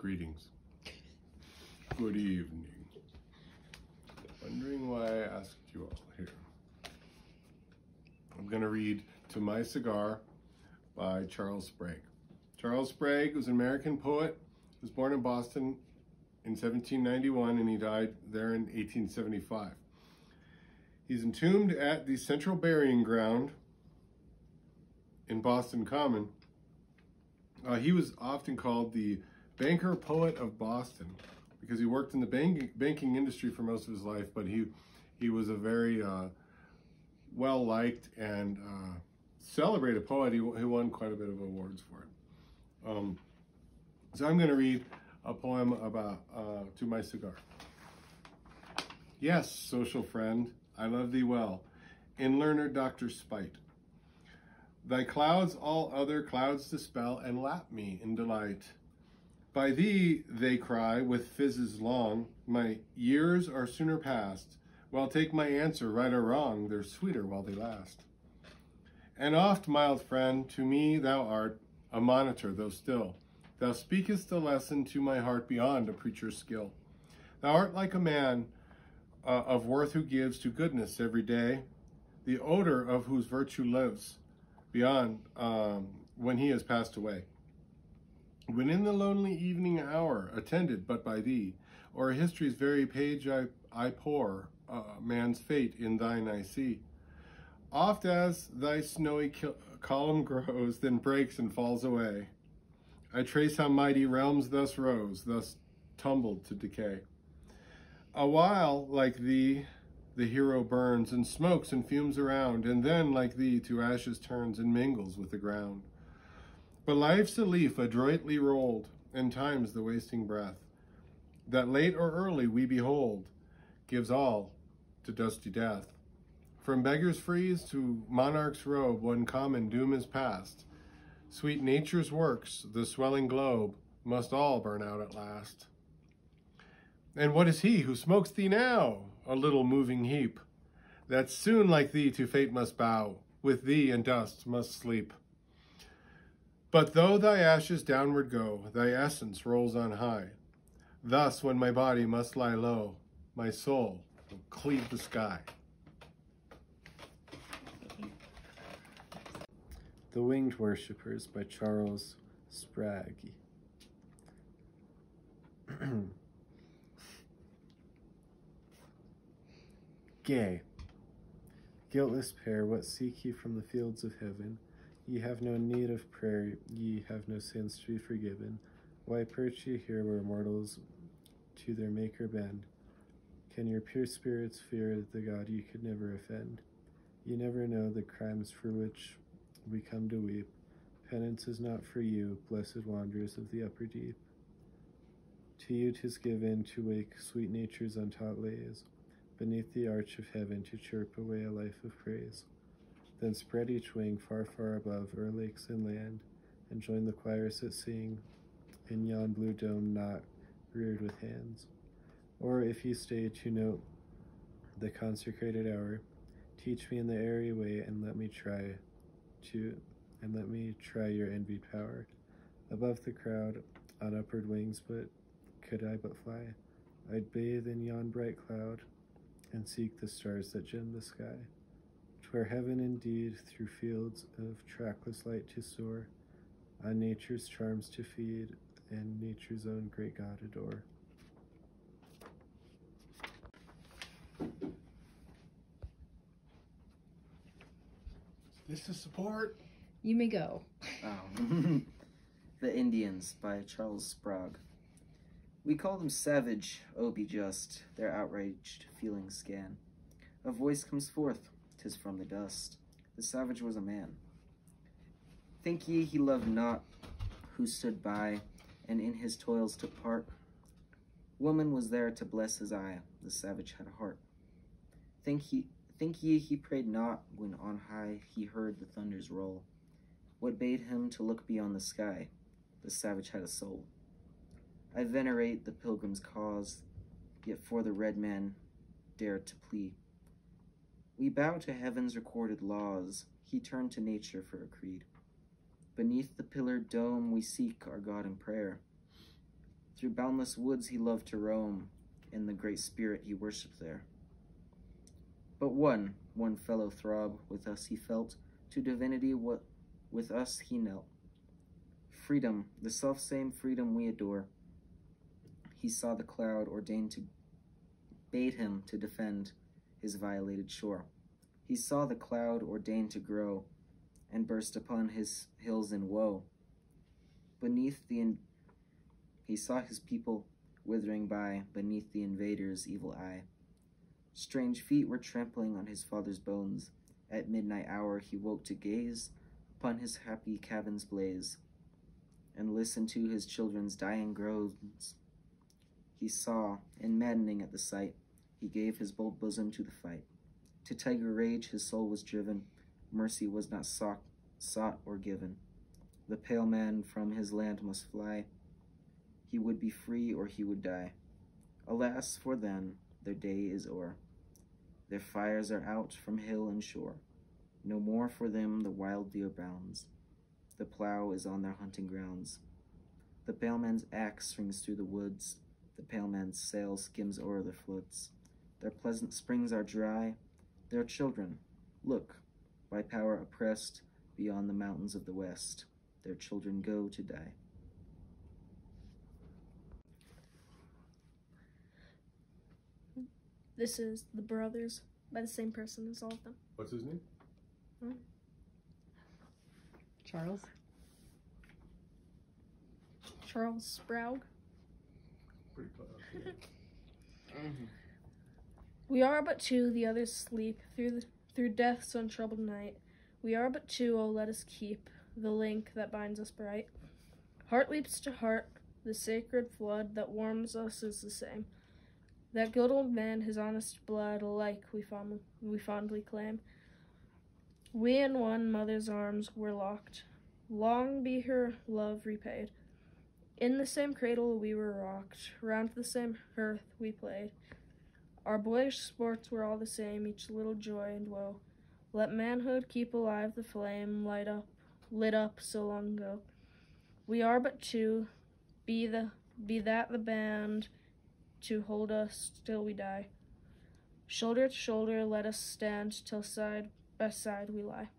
Greetings. Good evening. Wondering why I asked you all here. I'm going to read To My Cigar by Charles Sprague. Charles Sprague was an American poet. He was born in Boston in 1791 and he died there in 1875. He's entombed at the Central Burying Ground in Boston Common. He was often called the banker poet of Boston because he worked in the banking industry for most of his life, but he was a very well-liked and celebrated poet. He won quite a bit of awards for it. So I'm going to read a poem about To My Cigar. Yes, social friend, I love thee well, in learned Dr. Spite. Thy clouds all other clouds dispel, and lap me in delight. By thee, they cry, with fizzes long, my years are sooner past. Well, take my answer, right or wrong, they're sweeter while they last. And oft, mild friend, to me thou art a monitor, though still. Thou speakest a lesson to my heart beyond a preacher's skill. Thou art like a man of worth who gives to goodness every day, the odor of whose virtue lives beyond when he has passed away. When in the lonely evening hour, attended but by thee, or history's very page I pour, man's fate in thine I see. Oft as thy snowy column grows, then breaks and falls away, I trace how mighty realms thus rose, thus tumbled to decay. A while, like thee, the hero burns and smokes and fumes around, and then, like thee, to ashes turns and mingles with the ground. But life's a leaf adroitly rolled, and time's the wasting breath, that late or early we behold, gives all to dusty death. From beggar's frieze to monarch's robe, one common doom is past. Sweet nature's works, the swelling globe, must all burn out at last. And what is he who smokes thee now, a little moving heap, that soon like thee to fate must bow, with thee in dust must sleep? But though thy ashes downward go, thy essence rolls on high. Thus when my body must lie low, my soul will cleave the sky. The Winged Worshippers by Charles Sprague. Gay. Guiltless pair, what seek ye from the fields of heaven? Ye have no need of prayer, ye have no sins to be forgiven. Why perch ye here where mortals to their Maker bend? Can your pure spirits fear the God you could never offend? You never know the crimes for which we come to weep. Penance is not for you, blessed wanderers of the upper deep. To you 'tis given to wake sweet nature's untaught lays, beneath the arch of heaven to chirp away a life of praise. Then spread each wing far, far above o'er lakes and land, and join the choirs that sing in yon blue dome not reared with hands. Or if ye stay to note the consecrated hour, teach me in the airy way and let me try your envied power. Above the crowd on upward wings, but could I but fly, I'd bathe in yon bright cloud and seek the stars that gem the sky. 'Twere heaven indeed, through fields of trackless light to soar, on nature's charms to feed, and nature's own great God adore. This is support. You may go. The Indians by Charles Sprague. We call them savage, oh be just, their outraged feelings scan. A voice comes forth, 'tis from the dust, the savage was a man. Think ye he loved not who stood by, and in his toils took part? Woman was there to bless his eye, the savage had a heart. Think ye he prayed not when on high he heard the thunders roll? What bade him to look beyond the sky? The savage had a soul. I venerate the pilgrim's cause, yet for the red man dared to plea. We bow to heaven's recorded laws, he turned to nature for a creed. Beneath the pillared dome we seek our God in prayer. Through boundless woods he loved to roam, in the great spirit he worshipped there. But one fellow throb with us he felt, to divinity what with us he knelt. Freedom, the selfsame freedom we adore. He saw the cloud ordained to bade him to defend his violated shore. He saw the cloud ordained to grow and burst upon his hills in woe. He saw his people withering by beneath the invader's evil eye. Strange feet were trampling on his father's bones. At midnight hour he woke to gaze upon his happy cabin's blaze and listen to his children's dying groans. He saw, and maddening at the sight, he gave his bold bosom to the fight. To tiger rage his soul was driven, mercy was not sought or given. The pale man from his land must fly, he would be free or he would die. Alas, for then, their day is o'er. Their fires are out from hill and shore. No more for them the wild deer bounds. The plow is on their hunting grounds. The pale man's axe rings through the woods. The pale man's sail skims o'er the floods. Their pleasant springs are dry. Their children, look, by power oppressed, beyond the mountains of the west, their children go to die. This is The Brothers by the same person as all of them. What's his name? Charles? Charles Sprague. Pretty close. Yeah. We are but two, the others sleep, through death's untroubled night. We are but two, oh let us keep the link that binds us bright. Heart leaps to heart, the sacred flood that warms us is the same. That good old man, his honest blood alike we fondly claim. We in one mother's arms were locked, long be her love repaid. In the same cradle we were rocked, round the same hearth we played. Our boyish sports were all the same, each little joy and woe. Let manhood keep alive the flame lit up so long ago. We are but two, be that the band to hold us till we die. Shoulder to shoulder let us stand till side by side we lie.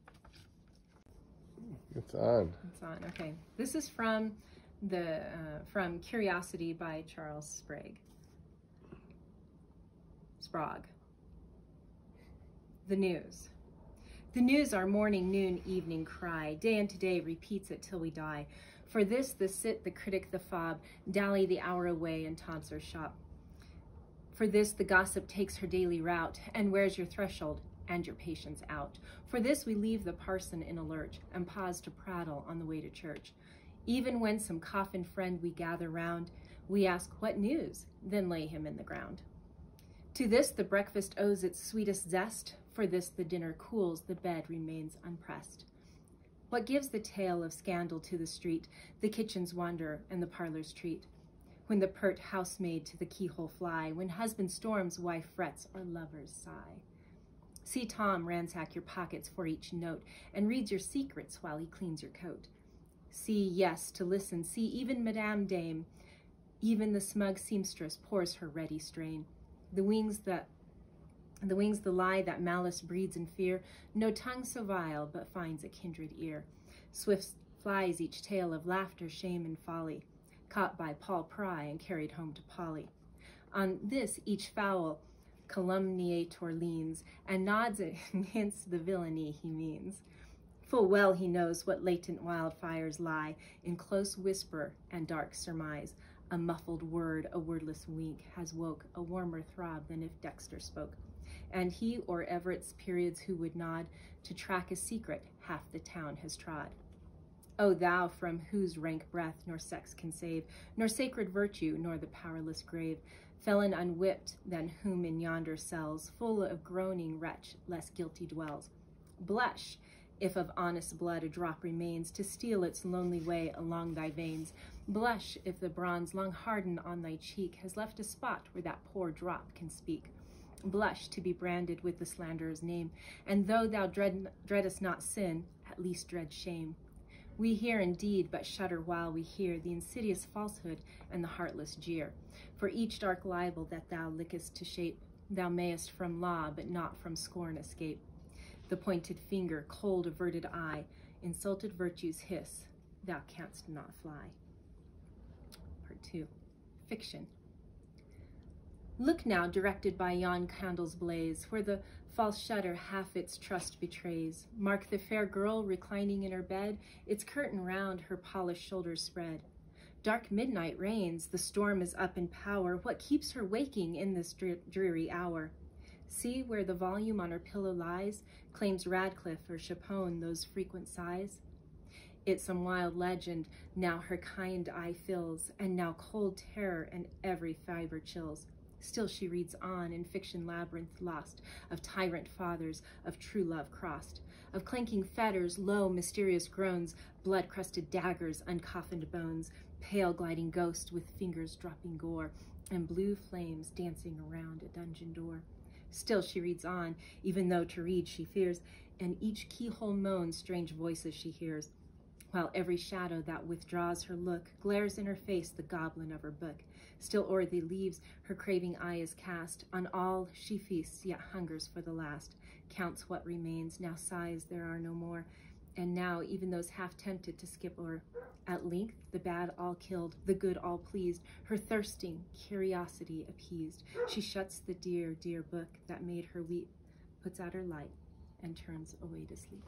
It's on. It's on. Okay. This is from Curiosity by Charles Sprague. Sprague. The news. The news our morning, noon, evening cry, day unto day repeats it till we die. For this, the cit, the critic, the fob, dally the hour away and taunts our shop. For this, the gossip takes her daily route and wears your threshold and your patience out. For this, we leave the parson in a lurch and pause to prattle on the way to church. Even when some coffin friend we gather round, we ask, what news? Then lay him in the ground. To this, the breakfast owes its sweetest zest. For this, the dinner cools, the bed remains unpressed. What gives the tale of scandal to the street, the kitchen's wonder and the parlor's treat? When the pert housemaid to the keyhole fly, when husband storms, wife frets, or lovers sigh. See Tom ransack your pockets for each note, and reads your secrets while he cleans your coat. See, yes, to listen, see even Madame Dame, even the smug seamstress pours her ready strain. The wings the lie that malice breeds in fear, no tongue so vile but finds a kindred ear. Swift flies each tale of laughter, shame, and folly, caught by Paul Pry and carried home to Polly. On this each foul calumniator leans, and nods and hints the villainy he means. Full well he knows what latent wildfires lie in close whisper and dark surmise. A muffled word, a wordless wink, has woke a warmer throb than if Dexter spoke. And he or Everett's periods who would nod to track a secret half the town has trod. O thou from whose rank breath nor sex can save, nor sacred virtue, nor the powerless grave, felon unwhipped than whom in yonder cells, full of groaning wretch, less guilty dwells. Blush, if of honest blood a drop remains, to steal its lonely way along thy veins. Blush, if the bronze long hardened on thy cheek has left a spot where that poor drop can speak. Blush to be branded with the slanderer's name, and though thou dreadest not sin, at least dread shame. We hear indeed, but shudder while we hear the insidious falsehood and the heartless jeer. For each dark libel that thou lickest to shape, thou mayest from law, but not from scorn escape. The pointed finger, cold averted eye, insulted virtue's hiss, thou canst not fly. Part 2. Fiction. Look now, directed by yon candle's blaze, where the false shudder half its trust betrays. Mark the fair girl reclining in her bed, its curtain round her polished shoulders spread. Dark midnight reigns, the storm is up in power. What keeps her waking in this dreary hour? See where the volume on her pillow lies, claims Radcliffe or Chapone those frequent sighs. It's some wild legend, now her kind eye fills, and now cold terror and every fiber chills. Still she reads on in fiction labyrinth lost, of tyrant fathers, of true love crossed, of clanking fetters, low mysterious groans, blood-crusted daggers, uncoffined bones, pale gliding ghosts with fingers dropping gore, and blue flames dancing around a dungeon door. Still she reads on, even though to read she fears, and each keyhole moans strange voices she hears, while every shadow that withdraws her look glares in her face the goblin of her book. Still o'er the leaves her craving eye is cast, on all she feasts, yet hungers for the last, counts what remains, now sighs there are no more, and now even those half tempted to skip o'er. At length the bad all killed, the good all pleased, her thirsting curiosity appeased, she shuts the dear, dear book that made her weep, puts out her light, and turns away to sleep.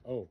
Oh,